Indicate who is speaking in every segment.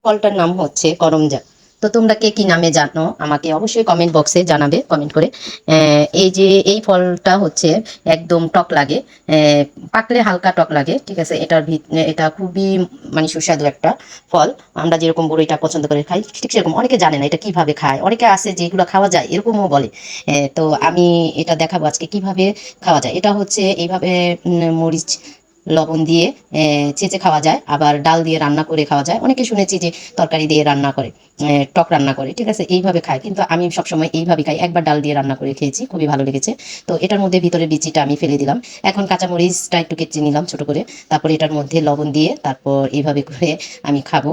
Speaker 1: ফলটার নাম হচ্ছে করমজা। তো তোমরা কে কি নামে জানো আমাকে অবশ্যই কমেন্ট বক্সে জানাবে কমেন্ট করে। এই যে এই ফলটা হচ্ছে একদম টক লাগে, পাকলে হালকা টক লাগে, ঠিক আছে। এটা খুবই মানে সুস্বাদু একটা ফল। আমরা যেরকম বড়ইটা পছন্দ করে খাই ঠিক সেরকম অনেকে জানে না এটা কিভাবে খায়, অনেকে আছে যেগুলো খাওয়া যায় এরকমও বলে। তো আমি এটা দেখাবো আজকে কিভাবে খাওয়া যায়। এটা হচ্ছে এইভাবে মরিচ লবণ দিয়ে ছেঁচে খাওয়া যায়, আবার ডাল দিয়ে রান্না করে খাওয়া যায়। অনেকে শুনেছি যে তরকারি দিয়ে রান্না করে, টক রান্না করে, ঠিক আছে, এইভাবে খায়। কিন্তু আমি সবসময় এইভাবে খাই, একবার ডাল দিয়ে রান্না করে খেয়েছি, খুবই ভালো লেগেছে। তো এটার মধ্যে ভিতরে বিচিটা আমি ফেলে দিলাম। এখন কাঁচামরিচটা একটু কেটে নিলাম ছোট করে, তারপর এটার মধ্যে লবণ দিয়ে তারপর এইভাবে করে আমি খাবো।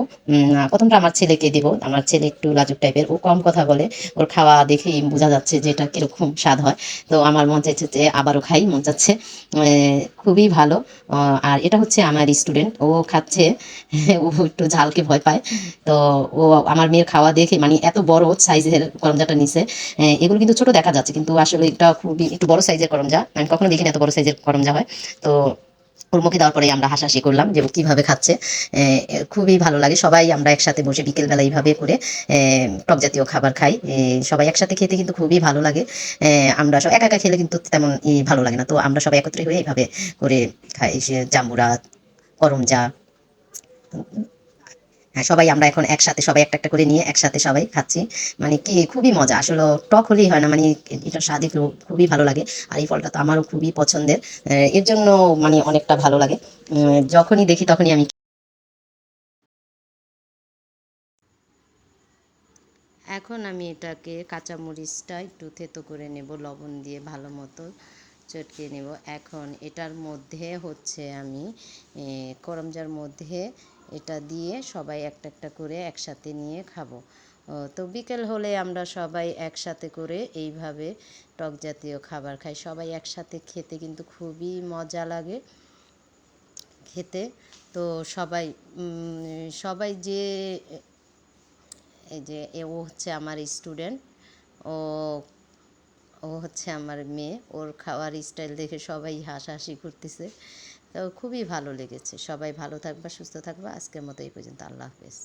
Speaker 1: প্রথমটা আমার ছেলেকে দেব, আমার ছেলে একটু লাজুক টাইপের, ও কম কথা বলে, ওর খাওয়া দেখেই বোঝা যাচ্ছে যে এটা কিরকম স্বাদ হয়। তো আমার মন চাইছে যে আবারও খাই, মন চাচ্ছে। খুবই ভালো। আর এটা হচ্ছে আমার স্টুডেন্ট, ও খাচ্ছে। ও একটু ঝালকে ভয় পায়। তো ও আমার মেয়ের খাওয়া দেখে মানে এত বড় সাইজের করমজাটা নিছে। এগুলো কিন্তু ছোট দেখা যাচ্ছে, কিন্তু আসলে এটা খুবই একটু বড় সাইজের করমজা, আমি কখনো দেখিনি এত বড় সাইজের করমজা হয়। তো ওর মুখে দেওয়ার পরে আমরা হাসাহাসি করলাম যে ও কিভাবে খাচ্ছে। খুবই ভালো লাগে, সবাই আমরা একসাথে বসে বিকেলবেলা এইভাবে করে টক জাতীয় খাবার খাই। সবাই একসাথে খেতে কিন্তু খুবই ভালো লাগে। আমরা সব একা একা খেলে কিন্তু তেমন ভালো লাগে না, তো আমরা সবাই একত্রে হয়ে এইভাবে করে খাই, সে জাম্বুরা, করমজা। হ্যাঁ, সবাই আমরা এখন একসাথে সবাই একটা একটা করে নিয়ে একসাথে সবাই খাচ্ছি। মানে কি খুবই মজা আসলে, টক হলেই হয় না, মানে এটা স্বাদে খুবই ভালো লাগে। আর এই ফলটা তো আমারও খুবই পছন্দের, এর জন্য মানে অনেকটা ভালো লাগে। যখনই দেখি তখনই আমি। এখন আমি এটাকে কাঁচামরিচটা একটু থেতো করে নেব, লবণ দিয়ে ভালো মতো চটকে নেব। এখন এটার মধ্যে হচ্ছে আমি করমজার মধ্যে এটা দিয়ে সবাই একটা একটা করে একসাথে নিয়ে খাবো। তো বিকেল হলে আমরা সবাই একসাথে করে এইভাবে টক জাতীয় খাবার খাই, সবাই একসাথে খেতে কিন্তু খুবই মজা লাগে খেতে। তো সবাই সবাই যে এই যে ও হচ্ছে আমার স্টুডেন্ট, ও ও হচ্ছে আমার মেয়ে, ওর খাওয়ার স্টাইল দেখে সবাই হাসাহাসি করতেছে। তো খুবই ভালো লেগেছে। সবাই ভালো থাকবা, সুস্থ থাকবা। আজকের মতো এই পর্যন্ত। আল্লাহ হাফেজ।